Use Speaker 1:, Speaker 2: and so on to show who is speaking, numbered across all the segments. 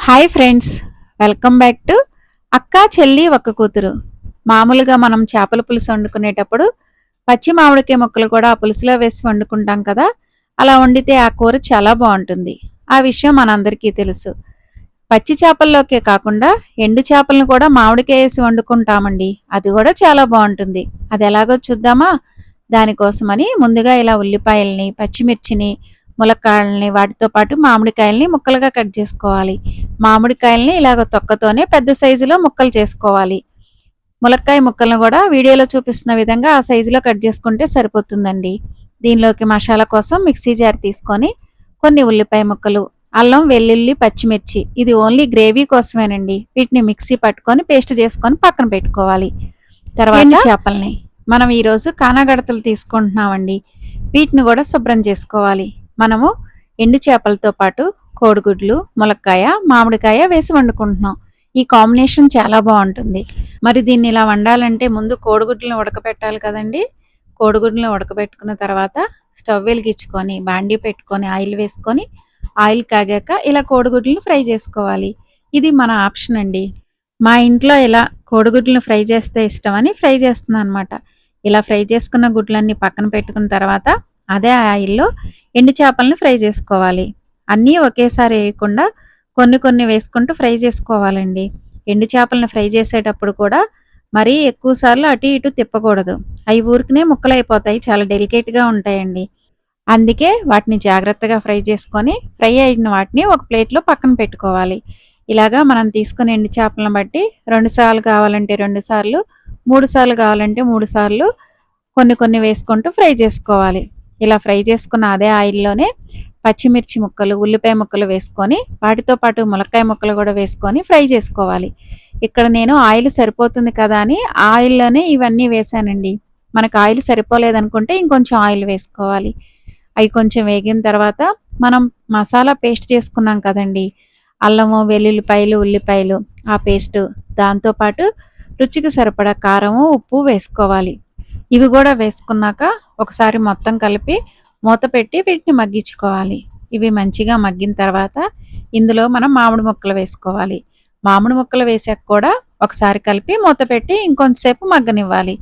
Speaker 1: Hi friends, welcome back to అక్క చెల్లి ఒక్క కూతురు. మామూలుగా మనం చేపల పులుసు వండుకునేటప్పుడు పచ్చి మామిడికాయ ముక్కలు కూడా ఆ పులుసులో వేసి వండుకుంటాం కదా. అలా వండితే ఆ కూర చాలా బాగుంటుంది. ఆ విషయం మనందరికీ తెలుసు. పచ్చి చేపల్లోకే కాకుండా ఎండు చేపలను కూడా మామిడికాయ వేసి వండుకుంటామండి. అది కూడా చాలా బాగుంటుంది. అది ఎలాగో చూద్దామా. దానికోసమని ముందుగా ఇలా ఉల్లిపాయల్ని, పచ్చిమిర్చిని, ములక్కాడల్ని, వాటితో పాటు మామిడికాయల్ని ముక్కలుగా కట్ చేసుకోవాలి. మామిడికాయల్ని ఇలాగ తొక్కతోనే పెద్ద సైజులో ముక్కలు చేసుకోవాలి. ములక్కాయ ముక్కలను కూడా వీడియోలో చూపిస్తున్న విధంగా ఆ సైజులో కట్ చేసుకుంటే సరిపోతుందండి. దీనిలోకి మసాలా కోసం మిక్సీ జార్ తీసుకొని కొన్ని ఉల్లిపాయ ముక్కలు, అల్లం, వెల్లుల్లి, పచ్చిమిర్చి, ఇది ఓన్లీ గ్రేవీ కోసమేనండి. వీటిని మిక్సీ పట్టుకొని పేస్ట్ చేసుకొని పక్కన పెట్టుకోవాలి. తర్వాత చేపల్ని మనం ఈరోజు కానాగడతలు తీసుకుంటున్నామండి. వీటిని కూడా శుభ్రం చేసుకోవాలి. మనము ఎండు చేపలతో పాటు కోడిగుడ్లు, ములక్కాయ, మామిడికాయ వేసి వండుకుంటున్నాం. ఈ కాంబినేషన్ చాలా బాగుంటుంది. మరి దీన్ని ఇలా వండాలంటే ముందు కోడిగుడ్లను ఉడకబెట్టాలి కదండి. కోడిగుడ్లను ఉడకబెట్టుకున్న తర్వాత స్టవ్ వెలిగించుకొని బాండీ పెట్టుకొని ఆయిల్ వేసుకొని, ఆయిల్ కాగాక ఇలా కోడిగుడ్లను ఫ్రై చేసుకోవాలి. ఇది మన ఆప్షన్ అండి. మా ఇంట్లో ఇలా కోడిగుడ్లను ఫ్రై చేస్తే ఇష్టమని ఫ్రై చేస్తున్నాను అనమాట. ఇలా ఫ్రై చేసుకున్న గుడ్లన్నీ పక్కన పెట్టుకున్న తర్వాత అదే ఆయిల్లో ఎండు చేపలను ఫ్రై చేసుకోవాలి. అన్నీ ఒకేసారి వేయకుండా కొన్ని కొన్ని వేసుకుంటూ ఫ్రై చేసుకోవాలండి. ఎండు చేపలను ఫ్రై చేసేటప్పుడు కూడా మరీ ఎక్కువ సార్లు అటు ఇటు తిప్పకూడదు. అవి ఊరికనే ముక్కలు అయిపోతాయి, చాలా డెలికేట్గా ఉంటాయండి. అందుకే వాటిని జాగ్రత్తగా ఫ్రై చేసుకొని ఫ్రై అయిన వాటిని ఒక ప్లేట్లో పక్కన పెట్టుకోవాలి. ఇలాగా మనం తీసుకునే ఎండు చేపలను బట్టి 2 సార్లు కావాలంటే 2 సార్లు, 3 సార్లు కావాలంటే 3 సార్లు కొన్ని కొన్ని వేసుకుంటూ ఫ్రై చేసుకోవాలి. ఇలా ఫ్రై చేసుకున్న అదే ఆయిల్లోనే పచ్చిమిర్చి ముక్కలు, ఉల్లిపాయ ముక్కలు వేసుకొని వాటితో పాటు ములక్కాయ ముక్కలు కూడా వేసుకొని ఫ్రై చేసుకోవాలి. ఇక్కడ నేను ఆయిల్ సరిపోతుంది కదా అని ఆయిల్లోనే ఇవన్నీ వేసానండి. మనకు ఆయిల్ సరిపోలేదనుకుంటే ఇంకొంచెం ఆయిల్ వేసుకోవాలి. అవి కొంచెం వేగిన తర్వాత మనం మసాలా పేస్ట్ చేసుకున్నాం కదండి, అల్లము, వెల్లుల్లిపాయలు, ఉల్లిపాయలు, ఆ పేస్టు, దాంతోపాటు రుచికి సరిపడా కారము, ఉప్పు వేసుకోవాలి. ఇవి కూడా వేసుకున్నాక ఒకసారి మొత్తం కలిపి మూత పెట్టి వీటిని మగ్గించుకోవాలి. ఇవి మంచిగా మగ్గిన తర్వాత ఇందులో మనం మామిడి ముక్కలు వేసుకోవాలి. మామిడి ముక్కలు వేసాక కూడా ఒకసారి కలిపి మూత పెట్టి ఇంకొంతసేపు మగ్గనివ్వాలి.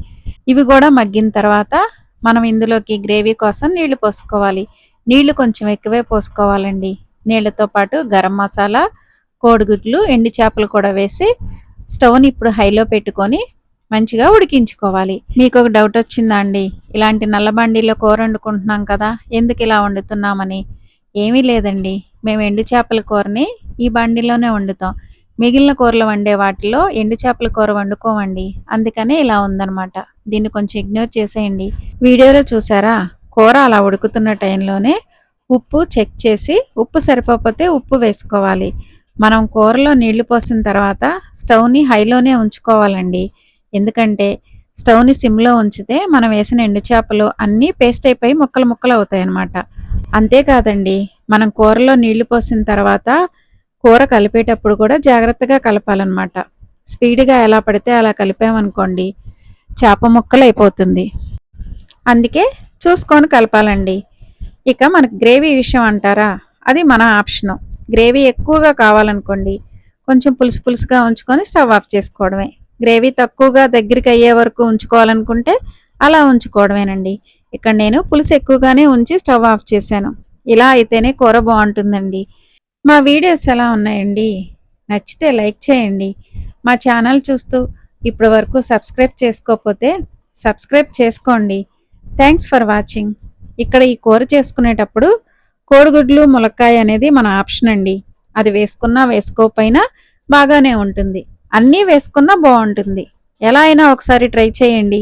Speaker 1: ఇవి కూడా మగ్గిన తర్వాత మనం ఇందులోకి గ్రేవీ కోసం నీళ్లు పోసుకోవాలి. నీళ్లు కొంచెం ఎక్కువే పోసుకోవాలండి. నీళ్లతో పాటు గరం మసాలా, కోడిగుడ్లు, ఎండు చేపలు కూడా వేసి స్టవ్ని ఇప్పుడు హైలో పెట్టుకొని మంచిగా ఉడికించుకోవాలి. మీకు ఒక డౌట్ వచ్చిందా అండి, ఇలాంటి నల్ల బండిలో కూర వండుకుంటున్నాం కదా, ఎందుకు ఇలా వండుతున్నామని? ఏమీ లేదండి, మేము ఎండు చేపల కూరని ఈ బండిలోనే వండుతాం. మిగిలిన కూరలు వండే వాటిలో ఎండు చేపల కూర వండుకోమండి. అందుకనే ఇలా ఉందన్నమాట. దీన్ని కొంచెం ఇగ్నోర్ చేసేయండి. వీడియోలో చూసారా, కూర అలా ఉడుకుతున్న టైంలోనే ఉప్పు చెక్ చేసి ఉప్పు సరిపోతే ఉప్పు వేసుకోవాలి. మనం కూరలో నీళ్లు పోసిన తర్వాత స్టవ్ని హైలోనే ఉంచుకోవాలండి. ఎందుకంటే స్టవ్ని సిమ్లో ఉంచితే మనం వేసిన ఎండు చేపలు అన్నీ పేస్ట్ అయిపోయి ముక్కలు ముక్కలు అవుతాయి అన్నమాట. అంతేకాదండి, మనం కూరలో నీళ్లు పోసిన తర్వాత కూర కలిపేటప్పుడు కూడా జాగ్రత్తగా కలపాలన్నమాట. స్పీడ్గా ఎలా పడితే అలా కలిపామనుకోండి చేప ముక్కలు అయిపోతుంది. అందుకే చూసుకొని కలపాలండి. ఇక మనకు గ్రేవీ విషయం అంటారా, అది మన ఆప్షను. గ్రేవీ ఎక్కువగా కావాలనుకోండి కొంచెం పులుసు పులుసుగా ఉంచుకొని స్టవ్ ఆఫ్ చేసుకోవడమే. గ్రేవీ తక్కువగా దగ్గరికి అయ్యే వరకు ఉంచుకోవాలనుకుంటే అలా ఉంచుకోవడమేనండి. ఇక్కడ నేను పులుసు ఎక్కువగానే ఉంచి స్టవ్ ఆఫ్ చేశాను. ఇలా అయితేనే కూర బాగుంటుందండి. మా వీడియోస్ ఎలా ఉన్నాయండి? నచ్చితే లైక్ చేయండి. మా ఛానల్ చూస్తూ ఇప్పటి వరకు సబ్స్క్రైబ్ చేసుకోకపోతే సబ్స్క్రైబ్ చేసుకోండి. Thanks for watching. ఇక్కడ ఈ కూర చేసుకునేటప్పుడు కోడిగుడ్లు, ములక్కాయ అనేది మన ఆప్షన్ అండి. అది వేసుకున్నా వేసుకోకపోయినా బాగానే ఉంటుంది. అన్నీ వేసుకున్నా బాగుంటుంది. ఎలా అయినా ఒకసారి ట్రై చేయండి.